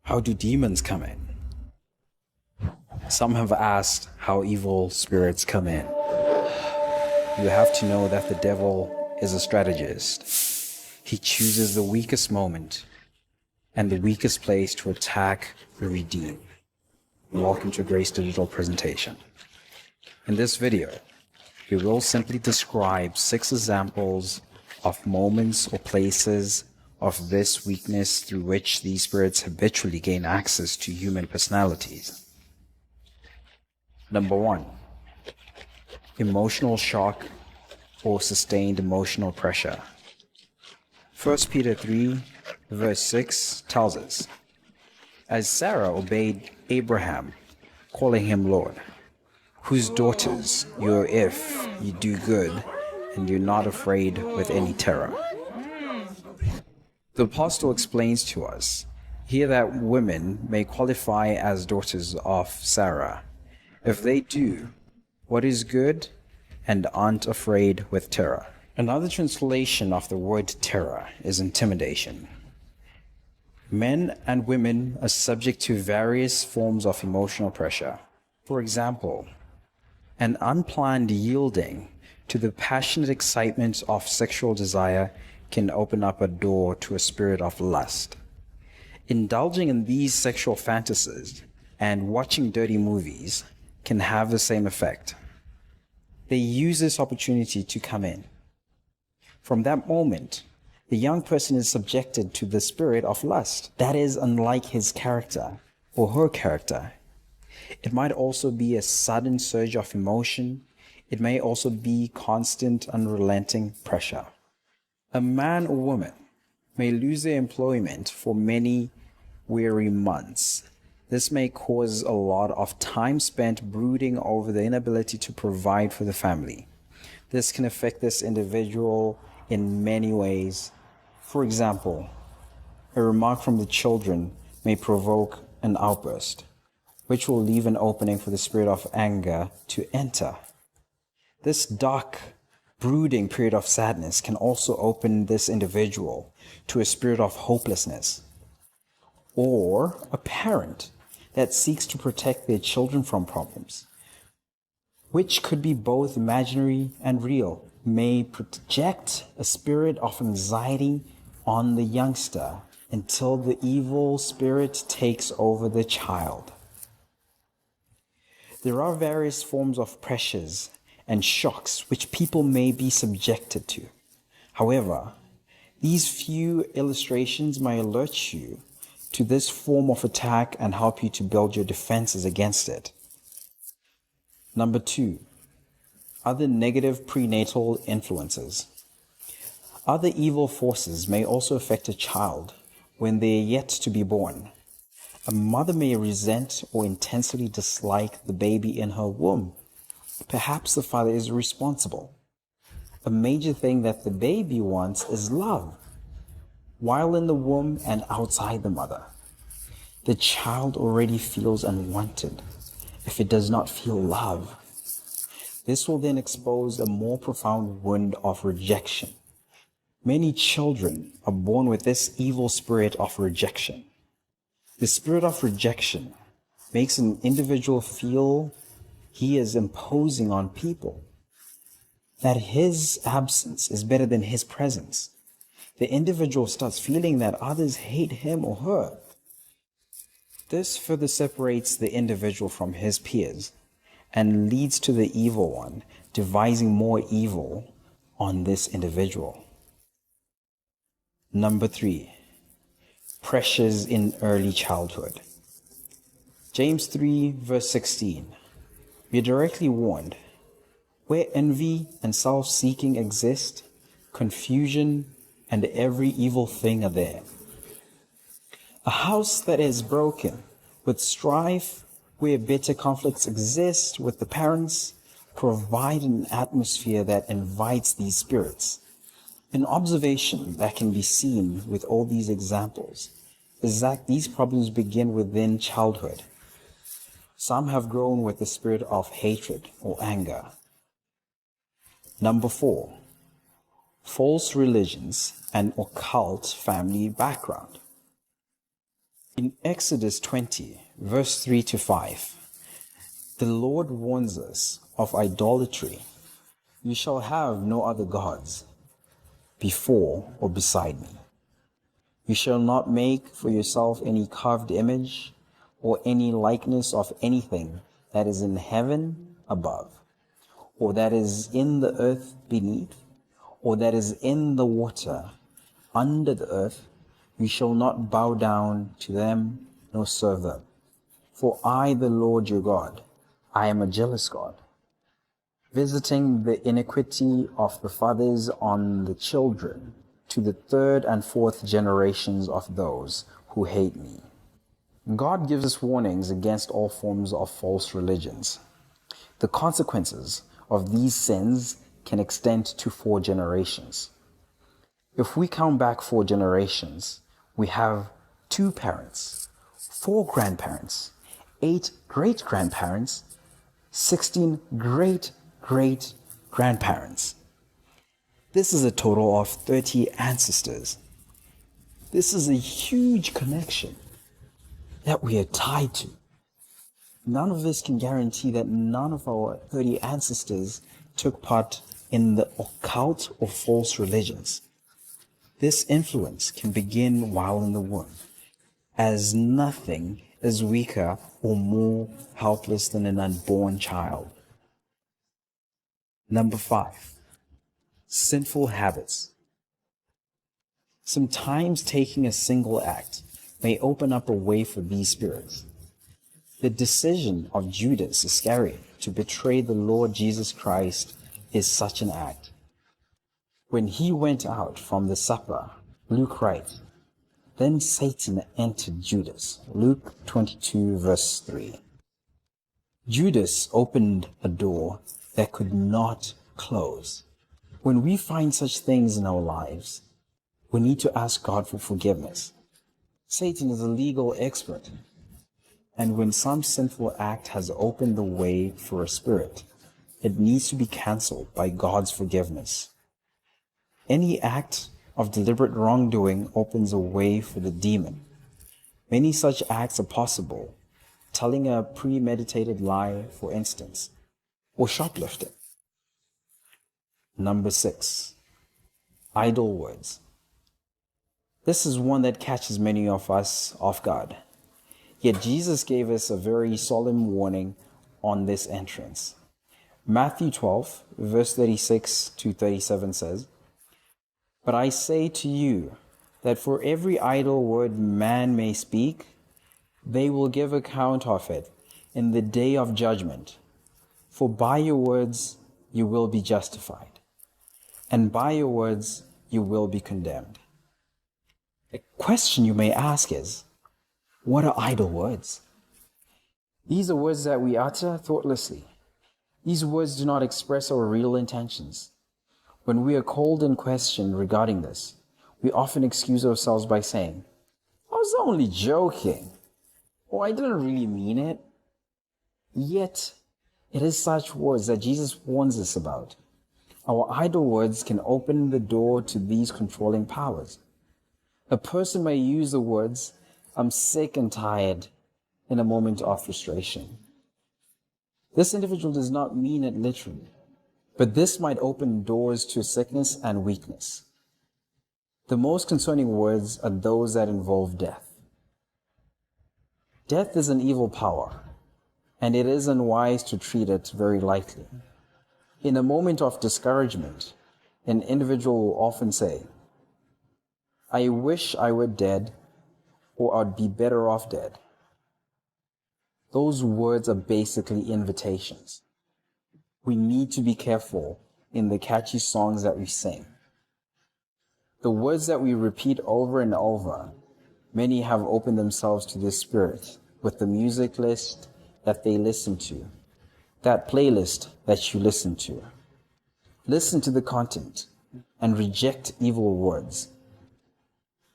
How do demons come in? Some have asked how evil spirits come in. You have to know that the devil is a strategist. He chooses the weakest moment and the weakest place to attack the redeemed. Welcome to Grace Digital Presentation. In this video, we will simply describe 6 examples of moments or places of this weakness through which these spirits habitually gain access to human personalities. Number 1, emotional shock or sustained emotional pressure. 1 Peter 3 verse 6 tells us, as Sarah obeyed Abraham, calling him Lord, whose daughters you are if you do good and you're not afraid with any terror. The apostle explains to us here that women may qualify as daughters of Sarah if they do what is good and aren't afraid with terror. Another translation of the word terror is intimidation. Men and women are subject to various forms of emotional pressure. For example, an unplanned yielding to the passionate excitement of sexual desire can open up a door to a spirit of lust. Indulging in these sexual fantasies and watching dirty movies can have the same effect. They use this opportunity to come in. From that moment, the young person is subjected to the spirit of lust that is unlike his character or her character. It might also be a sudden surge of emotion. It may also be constant, unrelenting pressure. A man or woman may lose their employment for many weary months. This may cause a lot of time spent brooding over the inability to provide for the family. This can affect this individual in many ways. For example, a remark from the children may provoke an outburst, which will leave an opening for the spirit of anger to enter. This dark, brooding period of sadness can also open this individual to a spirit of hopelessness. Or a parent that seeks to protect their children from problems, which could be both imaginary and real, may project a spirit of anxiety on the youngster until the evil spirit takes over the child. There are various forms of pressures and shocks which people may be subjected to. However, these few illustrations may alert you to this form of attack and help you to build your defenses against it. Number 2, other negative prenatal influences. Other evil forces may also affect a child when they are yet to be born. A mother may resent or intensely dislike the baby in her womb. Perhaps the father is responsible. A major thing that the baby wants is love, while in the womb and outside the mother. The child already feels unwanted if it does not feel love. This will then expose a more profound wound of rejection. Many children are born with this evil spirit of rejection. The spirit of rejection makes an individual feel he is imposing on people, that his absence is better than his presence. The individual starts feeling that others hate him or her. This further separates the individual from his peers and leads to the evil one devising more evil on this individual. Number 3, pressures in early childhood. James 3 verse 16. We are directly warned, where envy and self-seeking exist, confusion and every evil thing are there. A house that is broken with strife, where bitter conflicts exist with the parents, provide an atmosphere that invites these spirits. An observation that can be seen with all these examples is that these problems begin within childhood. Some have grown with the spirit of hatred or anger. Number 4, false religions and occult family background. In Exodus 20, verse 3 to 5, the Lord warns us of idolatry. You shall have no other gods before or beside me. You shall not make for yourself any carved image or any likeness of anything that is in heaven above, or that is in the earth beneath, or that is in the water under the earth. You shall not bow down to them nor serve them. For I, the Lord your God, I am a jealous God, visiting the iniquity of the fathers on the children to the third and fourth generations of those who hate me. God gives us warnings against all forms of false religions. The consequences of these sins can extend to 4 generations. If we count back 4 generations, we have 2 parents, 4 grandparents, 8 great-grandparents, 16 great-great-grandparents. This is a total of 30 ancestors. This is a huge connection that we are tied to. None of us can guarantee that none of our 30 ancestors took part in the occult or false religions. This influence can begin while in the womb, as nothing is weaker or more helpless than an unborn child. Number 5, sinful habits. Sometimes taking a single act may open up a way for these spirits. The decision of Judas Iscariot to betray the Lord Jesus Christ is such an act. When he went out from the supper, Luke writes, then Satan entered Judas. Luke 22, verse 3. Judas opened a door that could not close. When we find such things in our lives, we need to ask God for forgiveness. Satan is a legal expert. And when some sinful act has opened the way for a spirit, it needs to be cancelled by God's forgiveness. Any act of deliberate wrongdoing opens a way for the demon. Many such acts are possible. Telling a premeditated lie, for instance, or shoplifting. Number 6, idle words. This is one that catches many of us off guard. Yet Jesus gave us a very solemn warning on this entrance. Matthew 12, verse 36 to 37 says, but I say to you that for every idle word man may speak, they will give account of it in the day of judgment. For by your words you will be justified, and by your words you will be condemned. A question you may ask is, what are idle words? These are words that we utter thoughtlessly. These words do not express our real intentions. When we are called in question regarding this, we often excuse ourselves by saying, I was only joking, or I didn't really mean it. Yet, it is such words that Jesus warns us about. Our idle words can open the door to these controlling powers. A person may use the words, I'm sick and tired, in a moment of frustration. This individual does not mean it literally, but this might open doors to sickness and weakness. The most concerning words are those that involve death. Death is an evil power, and it is unwise to treat it very lightly. In a moment of discouragement, an individual will often say, I wish I were dead, or I'd be better off dead. Those words are basically invitations. We need to be careful in the catchy songs that we sing. The words that we repeat over and over, many have opened themselves to this spirit with the music list that they listen to, that playlist that you listen to. Listen to the content and reject evil words.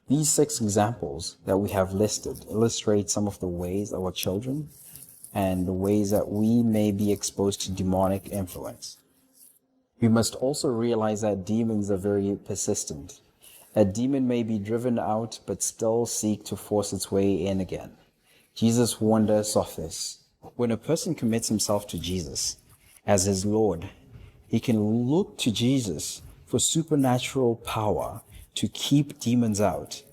These 6 examples that we have listed illustrate some of the ways our children and the ways that we may be exposed to demonic influence. We must also realize that demons are very persistent, A demon may be driven out, but still seek to force its way in again. Jesus warned us of this. When a person commits himself to Jesus as his Lord, he can look to Jesus for supernatural power to keep demons out